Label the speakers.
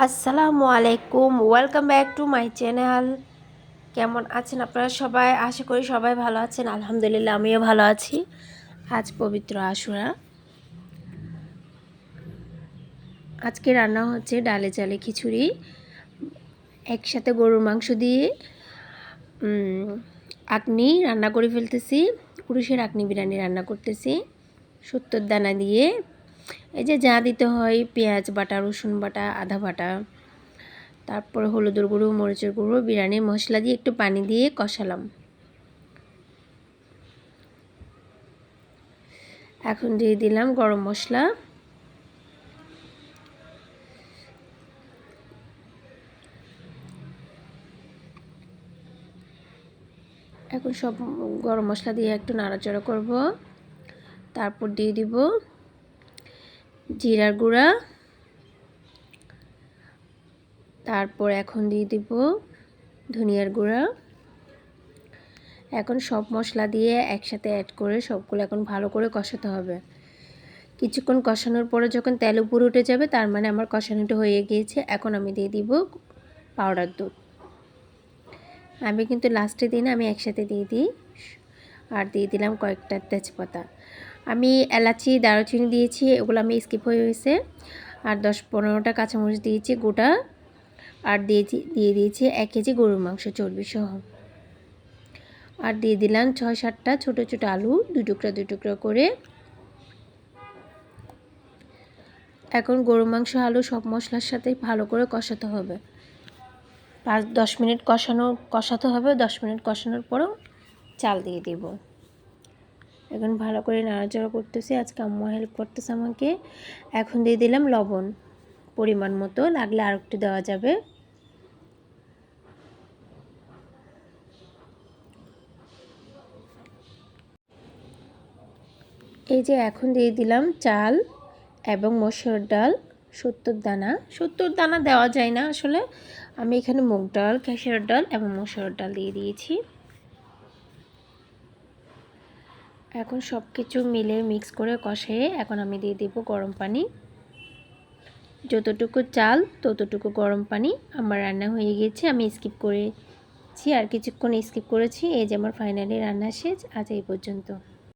Speaker 1: আসসালামু আলাইকুম, welcome back to my channel. কেমন আছেন আপনারা সবাই? আশা করি সবাই ভালো আছেন। আলহামদুলিল্লাহ আমিও ভালো আছি। আজ পবিত্র আশুরা। আজকে রান্না হচ্ছে ডালে চালে খিচুড়ি, একসাথে গরুর মাংস দিয়ে আকনি রান্না করে ফেলতেছি। পুরুষের আকনি বিরিয়ানি রান্না করতেছি 70 দানা দিয়ে। এই যে যা দিতে হয়, পেঁয়াজ বাটা, রসুন বাটা, আদা বাটা, তারপর হলুদের গুঁড়ো, মরিচের গুঁড়ো, বিরিয়ানির মশলা দিয়ে একটু পানি দিয়ে কষালাম। এখন দিয়ে দিলাম গরম মশলা। এখন সব গরম মশলা দিয়ে একটু নাড়াচাড়া করব। তারপর দিয়ে দিব জিরার গুঁড়া। তারপর এখন দিয়ে দিব ধনিয়ার গুঁড়া। এখন সব মশলা দিয়ে একসাথে অ্যাড করে সবগুলো এখন ভালো করে কষাতে হবে। কিছুক্ষণ কষানোর পরে যখন তেল উপরে উঠে যাবে, তার মানে আমার কষানোটা হয়ে গিয়েছে। এখন আমি দিয়ে দিব পাউডার দুধ। আমি কিন্তু লাস্টে দিই না, আমি একসাথে দিয়ে দিই। আর দিয়ে দিলাম কয়েকটা তেজপাতা। আমি এলাচি, দারুচিনি দিয়েছি, এগুলো আমি স্কিপ হয়ে গেছে। আর 10-15টা কাঁচামরিচ দিয়েছি গোটা। আর দিয়ে দিয়েছি 1 কেজি গরুর মাংস চর্বি সহ। আর দিয়ে দিলাম 6-7টা ছোটো ছোটো আলু, 2 টুকরা করে। এখন গরুর মাংস, আলু সব মশলার সাথে ভালো করে কষাতে হবে। 5-10 মিনিট কষাতে হবে। 10 মিনিট কষানোর পরও চাল দিয়ে দিব। এখন ভালো করে নাড়াচাড়া করতেছি। আজকে আম্মু হেল্প করতেছে আমাকে। এখন দিয়ে দিলাম লবণ পরিমাণ মতো, লাগলে আর একটু দেওয়া যাবে। এই যে এখন দিয়ে দিলাম চাল এবং মসুর ডাল 70 দানা। 70 দানা দেওয়া যায় না আসলে, আমি এখানে মুগ ডাল, খেসার ডাল এবং মসুর ডাল দিয়ে দিয়েছি। এখন সব কিছু মিলে মিক্স করে কষিয়ে এখন আমি দিয়ে দিব গরম পানি। যতটুকু চাল ততটুকু গরম পানি। আমার রান্না হয়ে গিয়েছে, আমি স্কিপ করেছি, আর কিছুক্ষণ স্কিপ করেছি। এই যে আমার ফাইনালি রান্না শেষ। আজ এই পর্যন্ত।